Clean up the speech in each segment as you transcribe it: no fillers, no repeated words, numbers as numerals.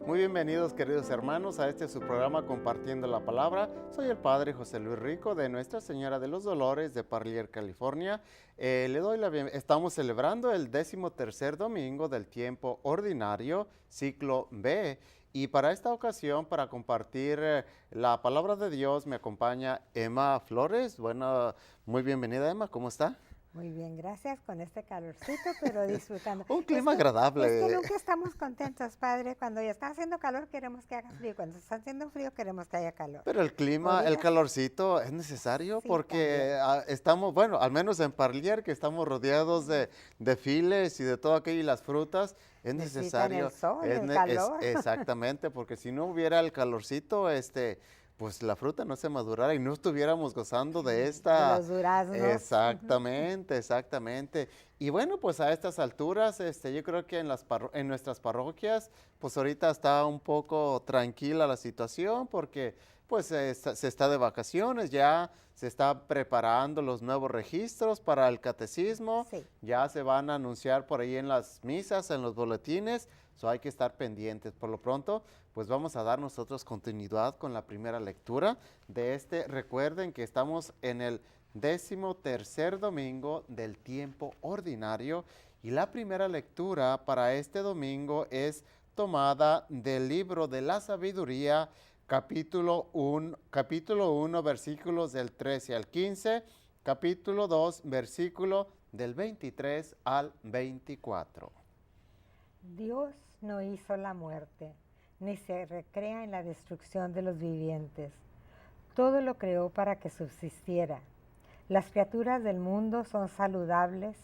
Muy bienvenidos, queridos hermanos, a este su programa Compartiendo la Palabra. Soy el Padre José Luis Rico de Nuestra Señora de los Dolores de Parlier, California. Estamos celebrando el 13º domingo del tiempo ordinario, ciclo B. Y para esta ocasión, para compartir la palabra de Dios, me acompaña Emma Flores. Bueno, muy bienvenida, Emma, ¿cómo está? Muy bien, gracias con este calorcito, pero disfrutando. Un clima Es que agradable. nunca estamos contentos, Padre. Cuando ya está haciendo calor queremos que haga frío. Cuando está haciendo frío queremos que haya calor. Pero el clima, el Ahorita calorcito es necesario sí, también. porque estamos, bueno, al menos en Parlier, que estamos rodeados de files y de todo aquello y las frutas, es Necesitan el necesario, sol, el calor. exactamente, porque si no hubiera el calorcito, pues la fruta no se madurara y no estuviéramos gozando de De esta, los duraznos. exactamente, exactamente. Y bueno, pues a estas alturas, yo creo que en nuestras parroquias, pues ahorita está un poco tranquila la situación porque pues se está de vacaciones, ya se está preparando los nuevos registros para el catecismo, Sí. ya se van a anunciar por ahí en las misas, en los boletines, hay que estar pendientes. Por lo pronto, pues vamos a dar nosotros continuidad con la primera lectura de este. Recuerden que estamos en el 13º domingo del tiempo ordinario y la primera lectura para este domingo es tomada del libro de la sabiduría, capítulo 1, versículos del 13 al 15, capítulo 2, versículo del 23 al 24. Dios no hizo la muerte, ni se recrea en la destrucción de los vivientes. Todo lo creó para que subsistiera. Las criaturas del mundo son saludables,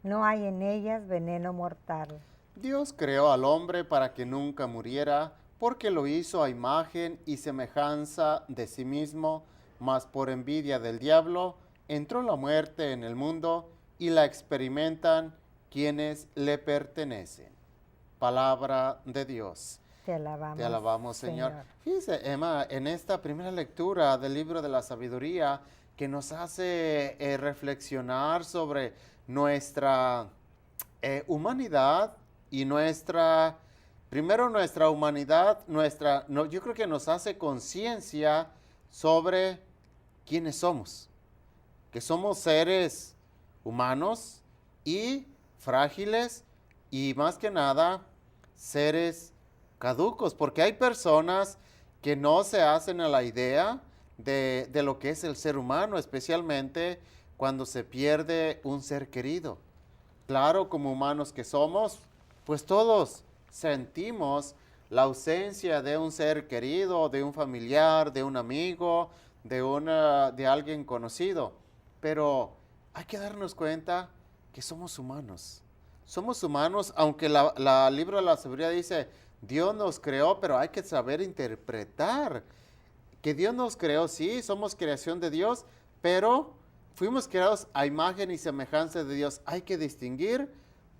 no hay en ellas veneno mortal. Dios creó al hombre para que nunca muriera, porque lo hizo a imagen y semejanza de sí mismo, mas por envidia del diablo entró la muerte en el mundo y la experimentan quienes le pertenecen. Palabra de Dios. Te alabamos, Señor. Señor. Fíjese, Emma, en esta primera lectura del libro de la sabiduría que nos hace reflexionar sobre nuestra humanidad y primero nuestra humanidad, yo creo que nos hace conciencia sobre quiénes somos, que somos seres humanos y frágiles y más que nada seres caducos, porque hay personas que no se hacen a la idea de lo que es el ser humano, especialmente cuando se pierde un ser querido. Claro, como humanos que somos, pues todos sentimos la ausencia de un ser querido, de un familiar, de un amigo, de alguien conocido. Pero hay que darnos cuenta que somos humanos. Somos humanos, aunque la libro de la sabiduría dice, Dios nos creó, pero hay que saber interpretar que Dios nos creó, sí, somos creación de Dios, pero fuimos creados a imagen y semejanza de Dios. Hay que distinguir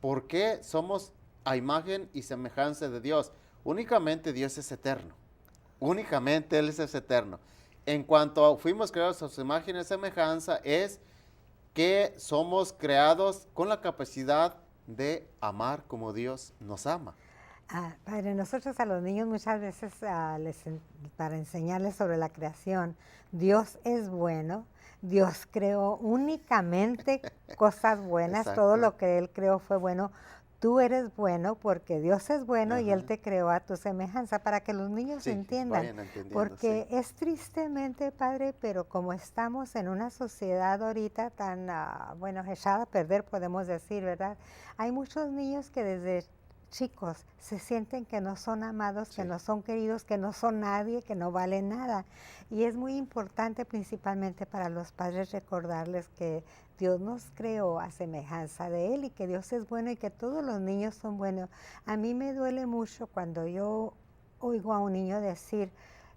por qué somos a imagen y semejanza de Dios. Únicamente Dios es eterno. Únicamente Él es eterno. En cuanto a fuimos creados a su imagen y semejanza, es que somos creados con la capacidad de amar como Dios nos ama. Padre, nosotros a los niños muchas veces para enseñarles sobre la creación, Dios es bueno, Dios creó únicamente cosas buenas, todo Exacto. lo que Él creó fue bueno. Tú eres bueno porque Dios es bueno y Él Ajá. te creó a tu semejanza para que los niños Sí, entiendan. vayan entendiendo, Porque sí. es tristemente, Padre, pero como estamos en una sociedad ahorita tan, bueno, echada a perder, podemos decir, ¿verdad? Hay muchos niños que desde chicos se sienten que no son amados, que Sí. no son queridos, que no son nadie, que no valen nada. Y es muy importante principalmente para los padres recordarles que Dios nos creó a semejanza de Él y que Dios es bueno y que todos los niños son buenos. A mí me duele mucho cuando yo oigo a un niño decir,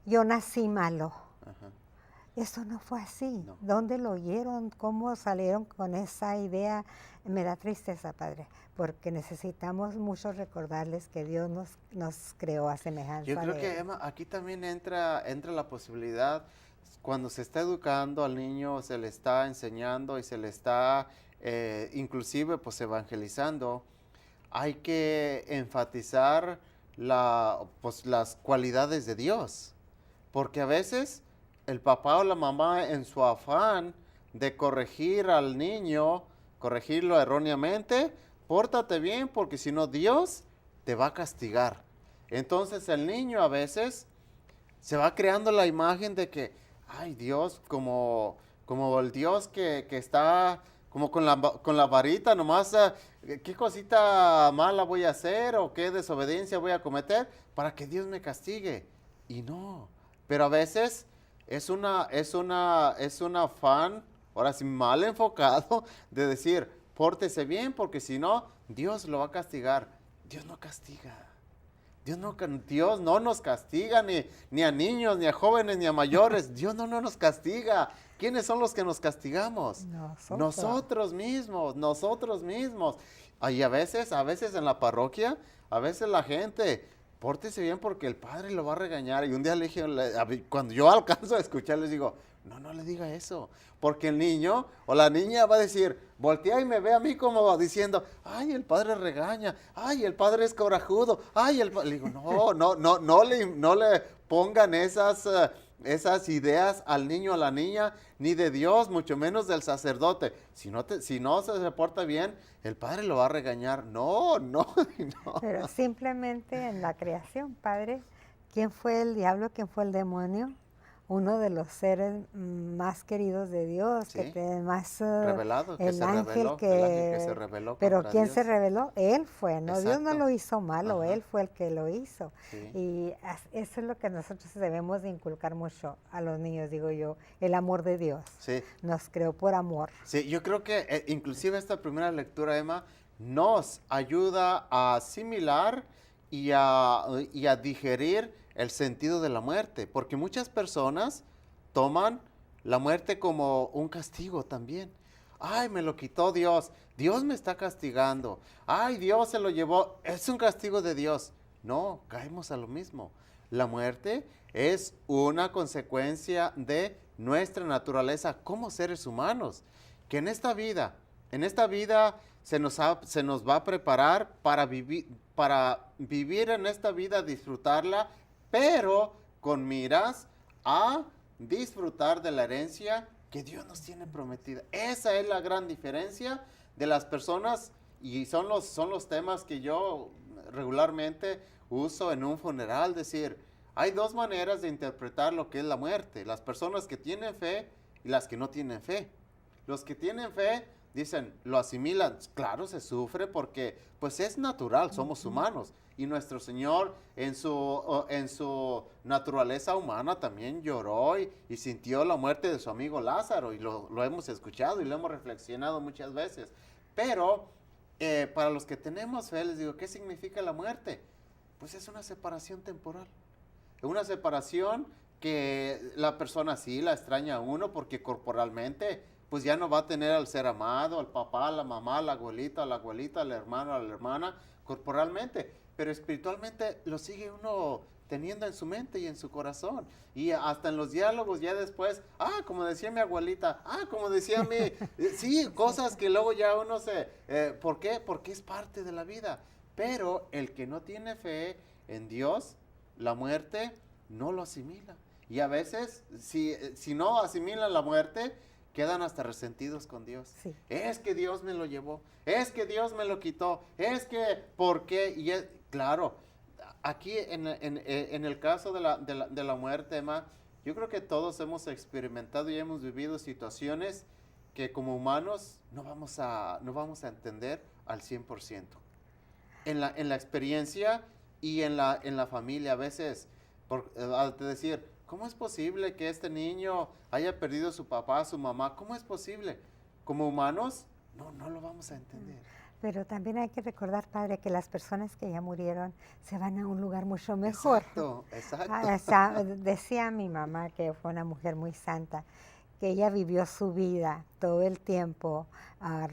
yo nací malo. Ajá. Eso no fue así. No. ¿Dónde lo oyeron? ¿Cómo salieron con esa idea? Me da tristeza, Padre, porque necesitamos mucho recordarles que Dios nos creó a semejanza Yo creo de que, Él. Emma, aquí también entra la posibilidad, cuando se está educando al niño, se le está enseñando y se le está inclusive pues evangelizando, hay que enfatizar pues, las cualidades de Dios. Porque a veces el papá o la mamá en su afán de corregir al niño, corregirlo erróneamente, pórtate bien porque si no Dios te va a castigar. Entonces el niño a veces se va creando la imagen de que, ay Dios, como el Dios que está como con la varita nomás, ¿qué cosita mala voy a hacer o qué desobediencia voy a cometer para que Dios me castigue? Y no, pero a veces es un afán, ahora sí, mal enfocado, de decir, pórtese bien porque si no, Dios lo va a castigar. Dios no castiga. Dios no nos castiga ni a niños, ni a jóvenes, ni a mayores. Dios no nos castiga. ¿Quiénes son los que nos castigamos? Nosotros mismos, nosotros mismos. Y a veces en la parroquia, a veces la gente, pórtese bien porque el padre lo va a regañar. Y un día le dije, cuando yo alcanzo a escuchar, les digo, no le diga eso. Porque el niño o la niña va a decir, voltea y me ve a mí como diciendo, ay, el padre regaña, ay, el padre es corajudo, ay, le digo, no le pongan esas ideas al niño o a la niña, ni de Dios, mucho menos del sacerdote. Si no se porta bien, el padre lo va a regañar. No. Pero simplemente en la creación, Padre, ¿quién fue el diablo? ¿Quién fue el demonio? Uno de los seres más queridos de Dios, sí, que más revelado, que el se ángel reveló, que, el ángel que se reveló pero contra ¿quién Dios. se reveló? Él fue, ¿no? Exacto. Dios no lo hizo malo, Ajá. Él fue el que lo hizo. Sí. Y eso es lo que nosotros debemos de inculcar mucho a los niños, digo yo, el amor de Dios. Sí. Nos creó por amor. Sí, yo creo que inclusive esta primera lectura, Emma, nos ayuda a asimilar y a digerir el sentido de la muerte, porque muchas personas toman la muerte como un castigo también. Ay, me lo quitó Dios, Dios me está castigando, ay, Dios se lo llevó, es un castigo de Dios. No, caemos a lo mismo. La muerte es una consecuencia de nuestra naturaleza como seres humanos, que en esta vida se nos va a preparar para vivir en esta vida, disfrutarla, pero con miras a disfrutar de la herencia que Dios nos tiene prometida. Esa es la gran diferencia de las personas y son los temas que yo regularmente uso en un funeral, decir, hay dos maneras de interpretar lo que es la muerte, las personas que tienen fe y las que no tienen fe. Los que tienen fe dicen, lo asimilan, claro, se sufre porque pues es natural, somos humanos. Y nuestro Señor en su naturaleza humana también lloró y sintió la muerte de su amigo Lázaro. Y lo hemos escuchado y lo hemos reflexionado muchas veces. Pero para los que tenemos fe, les digo, ¿qué significa la muerte? Pues es una separación temporal. Una separación que la persona sí la extraña a uno porque corporalmente pues ya no va a tener al ser amado, al papá, a la mamá, a la abuelita, al hermano, a la hermana, corporalmente, pero espiritualmente lo sigue uno teniendo en su mente y en su corazón. Y hasta en los diálogos ya después, como decía mi abuelita, como decía mi, sí, cosas que luego ya uno ¿por qué? Porque es parte de la vida. Pero el que no tiene fe en Dios, la muerte no lo asimila. Y a veces, si no asimilan la muerte, quedan hasta resentidos con Dios. Sí. Es que Dios me lo llevó, es que Dios me lo quitó, es que, ¿por qué? Y claro, aquí en el caso de la muerte, Emma, yo creo que todos hemos experimentado y hemos vivido situaciones que como humanos no vamos a entender al 100%. En la experiencia y en la familia, a veces, al decir, ¿cómo es posible que este niño haya perdido a su papá, a su mamá? ¿Cómo es posible? Como humanos, no lo vamos a entender. Pero también hay que recordar, Padre, que las personas que ya murieron se van a un lugar mucho mejor. Exacto. Decía mi mamá, que fue una mujer muy santa, que ella vivió su vida todo el tiempo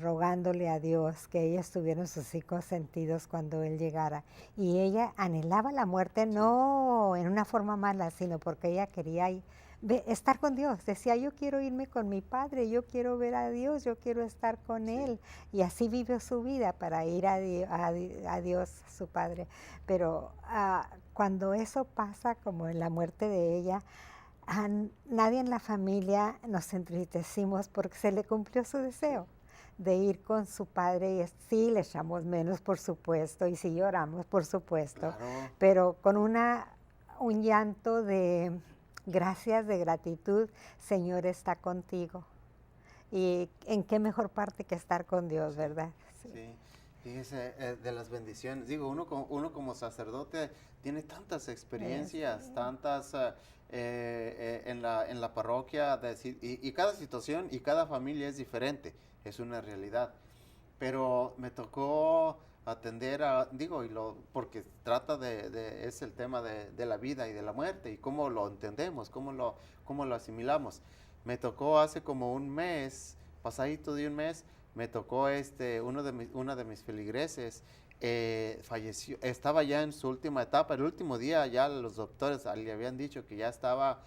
rogándole a Dios que ella estuviera en sus 5 sentidos cuando Él llegara. Y ella anhelaba la muerte no en una forma mala, sino porque ella quería estar con Dios. Decía, yo quiero irme con mi Padre, yo quiero ver a Dios, yo quiero estar con Él. Y así vivió su vida para ir a Dios, su Padre. Pero cuando eso pasa, como en la muerte de ella, nadie en la familia nos entristecimos porque se le cumplió su deseo de ir con su padre. Y sí, le echamos menos, por supuesto, y sí lloramos, por supuesto, Claro. pero con un llanto de gracias, de gratitud. Señor está contigo. Y en qué mejor parte que estar con Dios, ¿verdad? Sí. Fíjese, de las bendiciones, digo, uno como sacerdote tiene tantas experiencias, tantas en la parroquia, y cada situación y cada familia es diferente, es una realidad. Pero me tocó atender porque es el tema de la vida y de la muerte y cómo lo entendemos, cómo lo asimilamos. Me tocó hace como un mes, pasadito de un mes, me tocó una de mis feligreses, falleció, estaba ya en su última etapa, el último día ya los doctores le habían dicho que ya estaba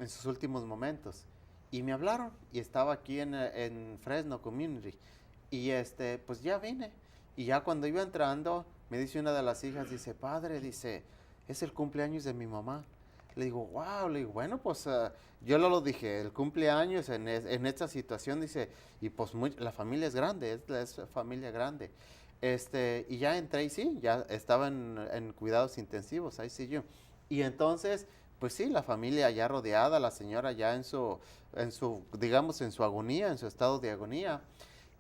en sus últimos momentos. Y me hablaron y estaba aquí en Fresno Community. Y pues ya vine. Y ya cuando iba entrando, me dice una de las hijas, dice, padre, dice, es el cumpleaños de mi mamá. Le digo, wow, le digo, bueno, pues yo lo dije, el cumpleaños en esta situación, dice, y pues la familia es grande, es familia grande. Y ya entré y sí, ya estaba en cuidados intensivos, ahí sí yo. Y entonces, pues sí, la familia ya rodeada, la señora ya digamos, en su agonía, en su estado de agonía.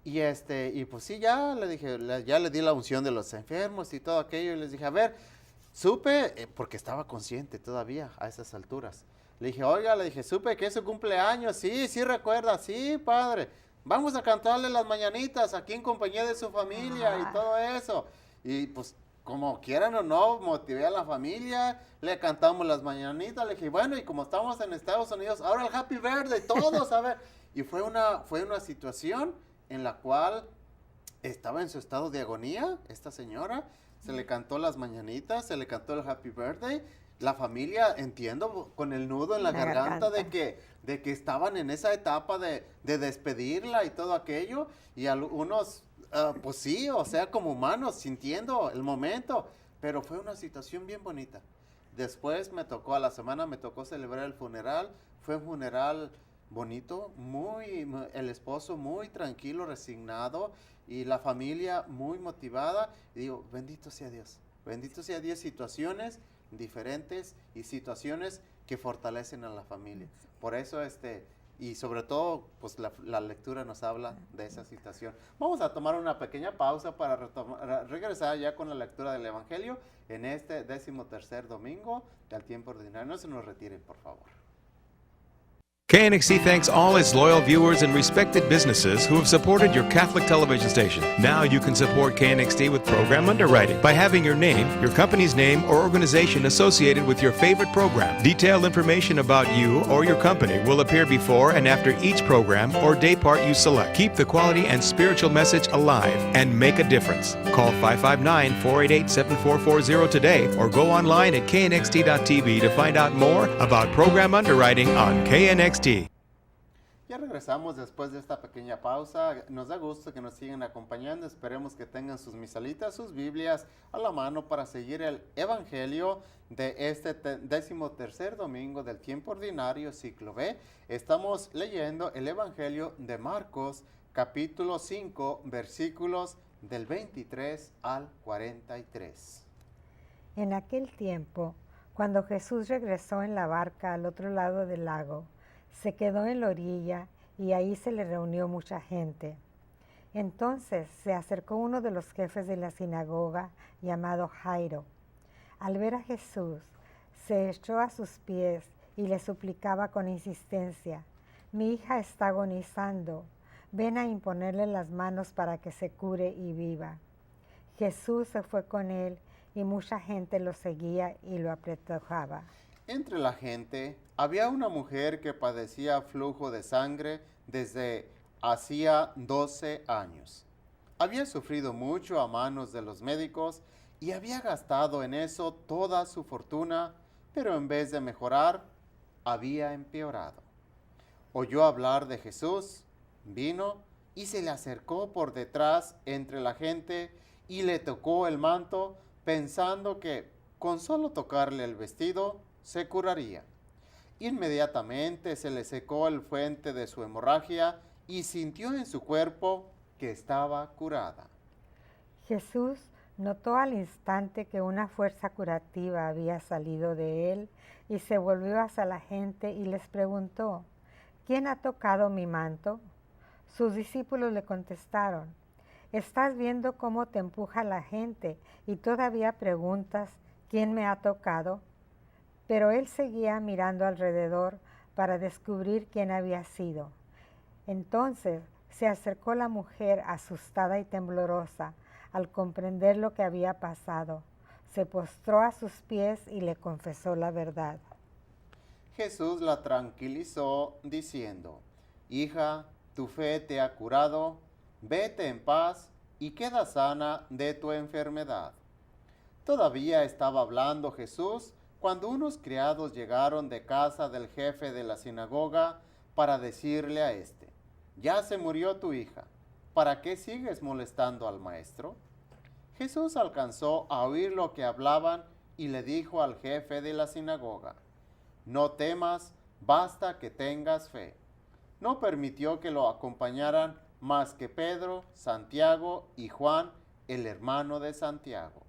Y pues sí, ya le dije, ya le di la unción de los enfermos y todo aquello, y les dije, a ver, supe, porque estaba consciente todavía a esas alturas. Le dije, oiga, le dije, supe que es su cumpleaños, sí recuerda, sí, padre, vamos a cantarle las mañanitas aquí en compañía de su familia y todo eso. Y pues, como quieran o no, motivé a la familia, le cantamos las mañanitas, le dije, bueno, y como estamos en Estados Unidos, ahora el Happy Birthday, todos, a ver. Y fue una situación en la cual estaba en su estado de agonía, esta señora, se le cantó las mañanitas, se le cantó el Happy Birthday, la familia, entiendo, con el nudo en la garganta de que estaban en esa etapa de despedirla y todo aquello, y algunos, pues sí, o sea, como humanos, sintiendo el momento, pero fue una situación bien bonita. Después a la semana me tocó celebrar el funeral, fue un funeral bonito, el esposo muy tranquilo, resignado, y la familia muy motivada. Y digo, bendito sea Dios, situaciones diferentes y situaciones que fortalecen a la familia. Por eso y sobre todo, pues la lectura nos habla de esa situación. Vamos a tomar una pequeña pausa para regresar ya con la lectura del Evangelio en este 13º domingo del tiempo ordinario. No se nos retiren, por favor. KNXT thanks all its loyal viewers and respected businesses who have supported your Catholic television station. Now you can support KNXT with program underwriting by having your name, your company's name, or organization associated with your favorite program. Detailed information about you or your company will appear before and after each program or day part you select. Keep the quality and spiritual message alive and make a difference. Call 559-488-7440 today or go online at knxt.tv to find out more about program underwriting on KNXT. Ya regresamos después de esta pequeña pausa. Nos da gusto que nos sigan acompañando. Esperemos que tengan sus misalitas, sus Biblias a la mano para seguir el Evangelio de este 13º domingo del tiempo ordinario, ciclo B. Estamos leyendo el Evangelio de Marcos, capítulo 5, versículos del 23 al 43. En aquel tiempo, cuando Jesús regresó en la barca al otro lado del lago, se quedó en la orilla y ahí se le reunió mucha gente. Entonces se acercó uno de los jefes de la sinagoga llamado Jairo. Al ver a Jesús, se echó a sus pies y le suplicaba con insistencia: mi hija está agonizando, ven a imponerle las manos para que se cure y viva. Jesús se fue con él y mucha gente lo seguía y lo apretujaba. Entre la gente había una mujer que padecía flujo de sangre desde hacía 12 años. Había sufrido mucho a manos de los médicos y había gastado en eso toda su fortuna, pero en vez de mejorar, había empeorado. Oyó hablar de Jesús, vino y se le acercó por detrás entre la gente y le tocó el manto, pensando que con solo tocarle el vestido se curaría. Inmediatamente se le secó el fuente de su hemorragia y sintió en su cuerpo que estaba curada. Jesús notó al instante que una fuerza curativa había salido de él y se volvió hacia la gente y les preguntó, ¿quién ha tocado mi manto? Sus discípulos le contestaron, estás viendo cómo te empuja la gente y todavía preguntas, ¿quién me ha tocado? Pero él seguía mirando alrededor para descubrir quién había sido. Entonces se acercó la mujer asustada y temblorosa al comprender lo que había pasado. Se postró a sus pies y le confesó la verdad. Jesús la tranquilizó diciendo, hija, tu fe te ha curado, vete en paz y queda sana de tu enfermedad. Todavía estaba hablando Jesús cuando unos criados llegaron de casa del jefe de la sinagoga para decirle a éste, ya se murió tu hija, ¿para qué sigues molestando al maestro? Jesús alcanzó a oír lo que hablaban y le dijo al jefe de la sinagoga, no temas, basta que tengas fe. No permitió que lo acompañaran más que Pedro, Santiago y Juan, el hermano de Santiago.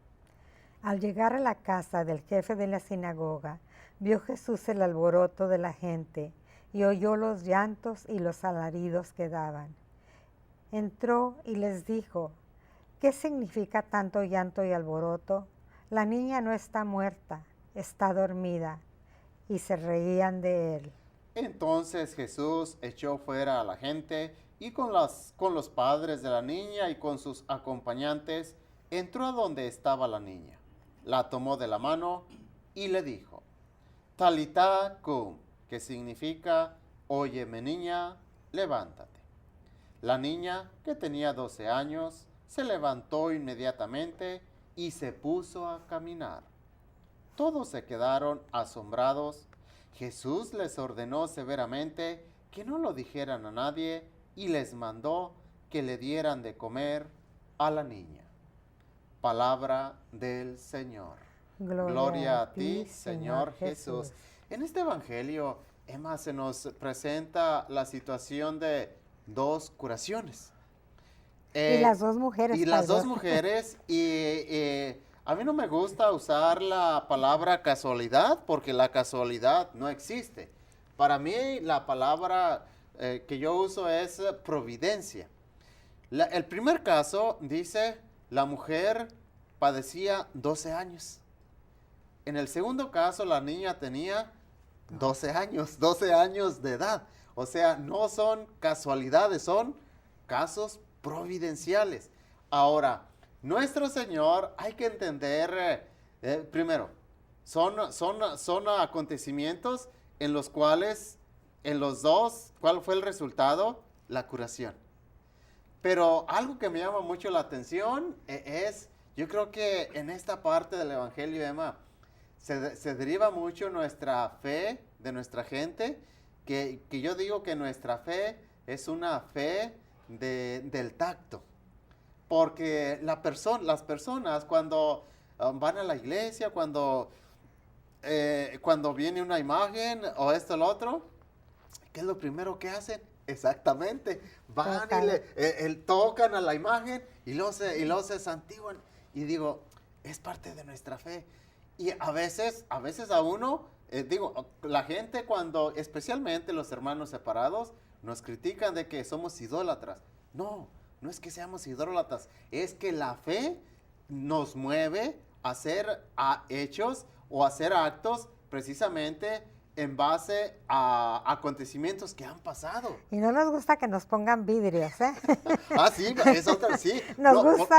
Al llegar a la casa del jefe de la sinagoga, vio Jesús el alboroto de la gente y oyó los llantos y los alaridos que daban. Entró y les dijo, ¿qué significa tanto llanto y alboroto? La niña no está muerta, está dormida. Y se reían de él. Entonces Jesús echó fuera a la gente y con los padres de la niña y con sus acompañantes entró a donde estaba la niña. La tomó de la mano y le dijo, Talitá cum, que significa, óyeme niña, levántate. La niña, que tenía 12 años, se levantó inmediatamente y se puso a caminar. Todos se quedaron asombrados. Jesús les ordenó severamente que no lo dijeran a nadie y les mandó que le dieran de comer a la niña. Palabra del Señor. Gloria a ti, Señor Jesús. En este evangelio, Emma, se nos presenta la situación de dos curaciones. Y las dos mujeres. Y las dos mujeres, a mí no me gusta usar la palabra casualidad porque la casualidad no existe. Para mí la palabra que yo uso es providencia. El primer caso dice, la mujer padecía 12 años. En el segundo caso la niña tenía 12 años de edad. O sea, no son casualidades, son casos providenciales. Ahora, nuestro Señor, hay que entender, primero, son acontecimientos en los cuales, en los dos, ¿cuál fue el resultado? La curación. Pero algo que me llama mucho la atención es, yo creo que en esta parte del Evangelio, Emma, se deriva mucho nuestra fe de nuestra gente, que yo digo que nuestra fe es una fe del tacto. Porque las personas cuando van a la iglesia, cuando viene una imagen o esto o lo otro, ¿qué es lo primero que hacen? Exactamente, van y tocan a la imagen y luego se santiguan. Y digo, es parte de nuestra fe. Y a veces a uno, la gente cuando, especialmente los hermanos separados, nos critican de que somos idólatras. No es que seamos idólatras, es que la fe nos mueve a hacer hechos o hacer actos precisamente en base a acontecimientos que han pasado. Y no nos gusta que nos pongan vidrios, ¿eh? Ah, sí, es otra, sí. Nos No, gusta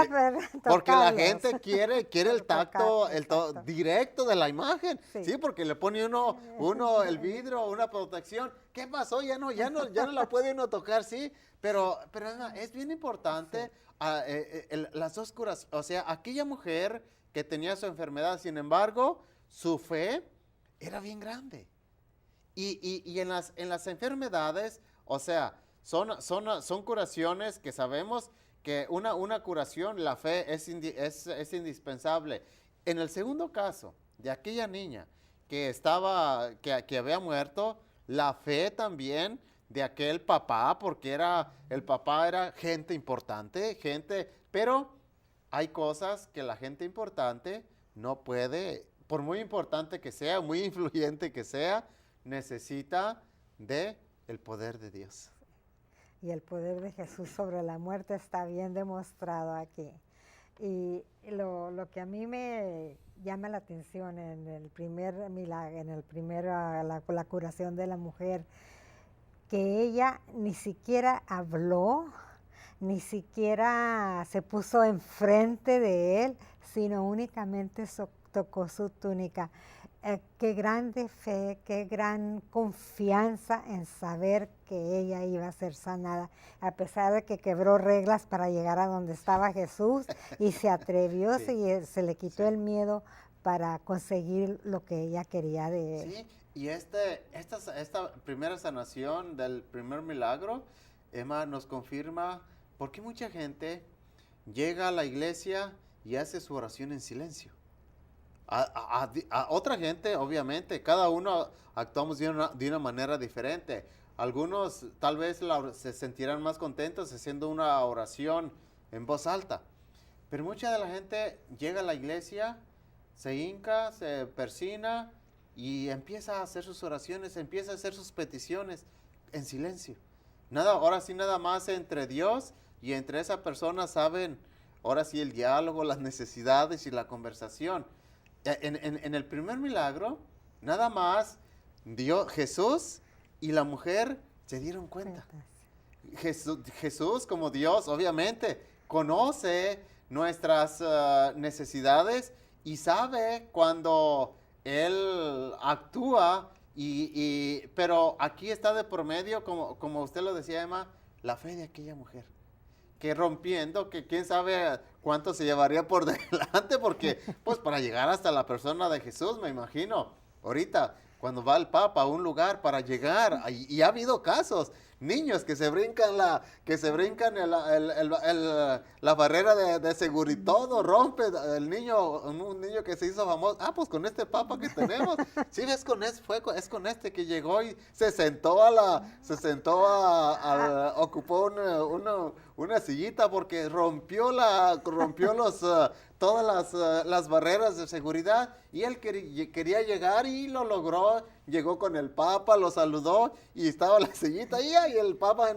porque la tocarlos. gente quiere el tacto, Exacto. directo de la imagen. Sí. Sí, porque le pone uno el vidrio, una protección. ¿Qué pasó? Ya no la puede uno tocar, sí. Pero es bien importante las dos curas. O sea, aquella mujer que tenía su enfermedad, sin embargo, su fe era bien grande. Y en las enfermedades, o sea, son curaciones que sabemos que una curación, la fe es indispensable. En el segundo caso, de aquella niña que había muerto, la fe también de aquel papá, porque el papá era gente importante, pero hay cosas que la gente importante no puede, por muy importante que sea, muy influyente que sea, necesita de el poder de Dios. Y el poder de Jesús sobre la muerte está bien demostrado aquí. Y lo que a mí me llama la atención en el primer milagro, la curación de la mujer, que ella ni siquiera habló, ni siquiera se puso enfrente de él, sino únicamente tocó su túnica. Qué grande fe, qué gran confianza en saber que ella iba a ser sanada, a pesar de que quebró reglas para llegar a donde estaba Jesús y se atrevió, Sí. se le quitó Sí. el miedo para conseguir lo que ella quería de él. Sí, y esta primera sanación del primer milagro, Emma, nos confirma por qué mucha gente llega a la iglesia y hace su oración en silencio. A otra gente, obviamente, cada uno actuamos de una manera diferente. Algunos tal vez se sentirán más contentos haciendo una oración en voz alta. Pero mucha de la gente llega a la iglesia, se hinca, se persina y empieza a hacer sus oraciones, empieza a hacer sus peticiones en silencio. Ahora sí nada más entre Dios y entre esa persona saben, ahora sí el diálogo, las necesidades y la conversación. En el primer milagro, nada más Jesús y la mujer se dieron cuenta. Jesús como Dios, obviamente, conoce nuestras necesidades y sabe cuando Él actúa, pero aquí está de por medio, como usted lo decía, Emma, la fe de aquella mujer. Que rompiendo, que quién sabe cuánto se llevaría por delante, porque pues para llegar hasta la persona de Jesús, me imagino, ahorita cuando va el Papa a un lugar para llegar, y ha habido casos, niños que se brincan la barrera de seguridad, todo rompe, un niño que se hizo famoso, pues con este Papa que tenemos, sí, es con este que llegó y se sentó ocupó una sillita porque rompió todas las barreras de seguridad y él quería llegar y lo logró, llegó con el Papa, lo saludó y estaba la sillita ahí y el Papa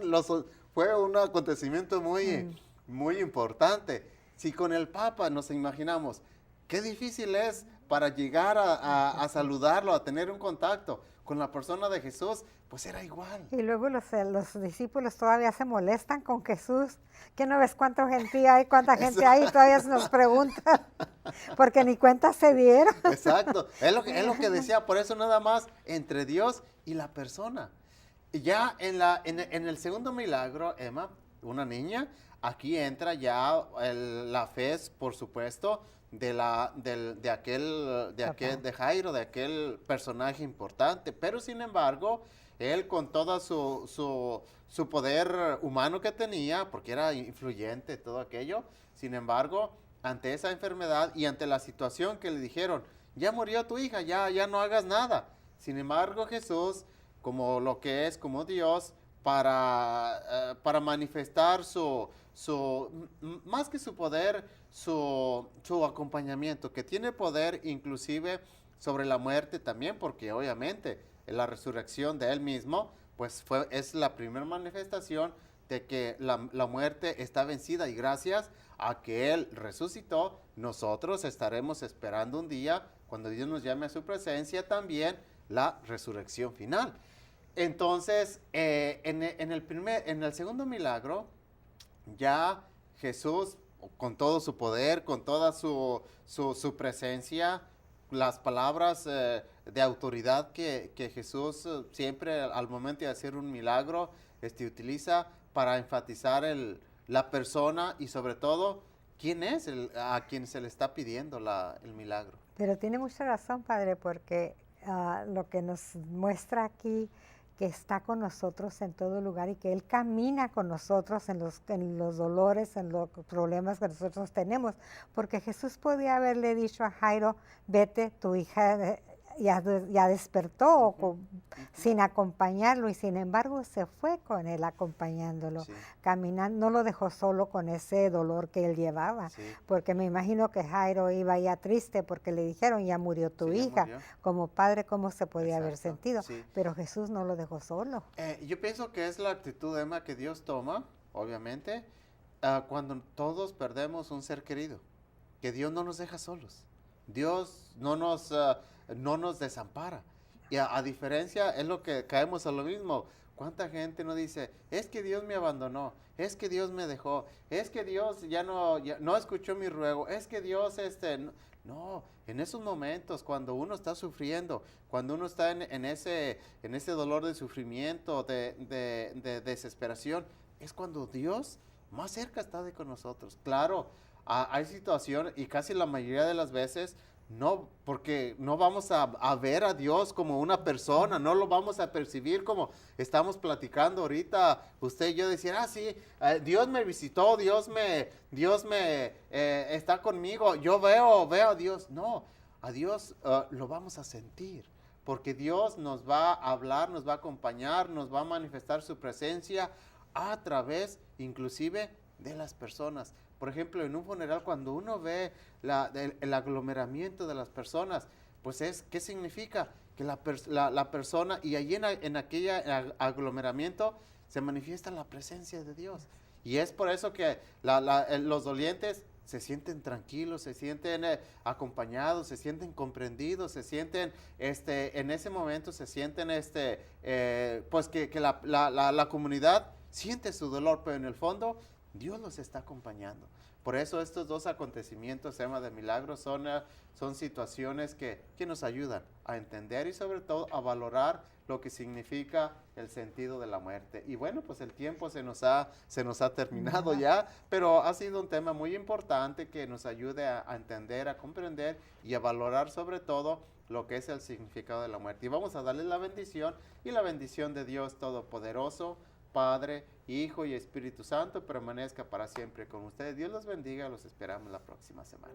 fue un acontecimiento muy importante. Si con el Papa nos imaginamos, qué difícil es para llegar a saludarlo, a tener un contacto con la persona de Jesús, pues era igual. Y luego los discípulos todavía se molestan con Jesús, que no ves cuánta gente hay, y todavía se nos preguntan, porque ni cuenta se dieron. Exacto, es lo que decía, por eso nada más entre Dios y la persona. Y ya en el segundo milagro, Emma, una niña, aquí entra ya la fe, por supuesto, de Jairo, de aquel personaje importante, pero sin embargo, él con todo su poder humano que tenía, porque era influyente, todo aquello, sin embargo, ante esa enfermedad y ante la situación que le dijeron, ya murió tu hija, ya no hagas nada. Sin embargo, Jesús, como lo que es, como Dios, para manifestar más que su poder, su acompañamiento, que tiene poder inclusive sobre la muerte también, porque obviamente la resurrección de Él mismo, pues es la primera manifestación de que la muerte está vencida y gracias a que Él resucitó, nosotros estaremos esperando un día, cuando Dios nos llame a su presencia también, la resurrección final. Entonces, en el segundo milagro, ya Jesús, con todo su poder, con toda su presencia, las palabras de autoridad que Jesús siempre al momento de hacer un milagro utiliza para enfatizar la persona y sobre todo quién es a quien se le está pidiendo el milagro. Pero tiene mucha razón, Padre, porque lo que nos muestra aquí, que está con nosotros en todo lugar y que Él camina con nosotros en los dolores, en los problemas que nosotros tenemos. Porque Jesús podía haberle dicho a Jairo, vete, tu hija ya despertó, sin acompañarlo, y sin embargo se fue con él acompañándolo, Sí. caminando, no lo dejó solo con ese dolor que él llevaba, Sí. porque me imagino que Jairo iba ya triste porque le dijeron, ya murió tu Sí, ya hija. murió. Como padre, ¿cómo se podía haber Exacto, sentido? sí. Pero Jesús no lo dejó solo. Yo pienso que es la actitud, Emma, que Dios toma, obviamente, cuando todos perdemos un ser querido, que Dios no nos deja solos. Dios no nos desampara. Y a diferencia, es lo que caemos a lo mismo. ¿Cuánta gente no dice, es que Dios me abandonó, es que Dios me dejó, es que Dios ya no escuchó mi ruego, es que Dios no, en esos momentos cuando uno está sufriendo, cuando uno está en ese dolor de sufrimiento, de desesperación, es cuando Dios más cerca está con nosotros. Claro, hay situaciones y casi la mayoría de las veces no, porque no vamos a ver a Dios como una persona, no lo vamos a percibir como estamos platicando ahorita, usted y yo decir, sí, Dios me visitó, Dios me está conmigo, yo veo a Dios. No, a Dios lo vamos a sentir, porque Dios nos va a hablar, nos va a acompañar, nos va a manifestar su presencia a través inclusive de las personas. Por ejemplo, en un funeral, cuando uno ve el aglomeramiento de las personas, pues ¿qué significa? Que la persona, y allí en aquel aglomeramiento se manifiesta la presencia de Dios. Y es por eso que los dolientes se sienten tranquilos, se sienten acompañados, se sienten comprendidos, se sienten, en ese momento se sienten, pues que la comunidad siente su dolor, pero en el fondo Dios los está acompañando. Por eso estos dos acontecimientos, Emma, de milagros, son situaciones que nos ayudan a entender y sobre todo a valorar lo que significa el sentido de la muerte. Y bueno, pues el tiempo se nos ha terminado ya, pero ha sido un tema muy importante que nos ayude a entender, a comprender y a valorar sobre todo lo que es el significado de la muerte. Y vamos a darle la bendición, y la bendición de Dios Todopoderoso, Padre, Hijo y Espíritu Santo, permanezca para siempre con ustedes. Dios los bendiga, los esperamos la próxima semana.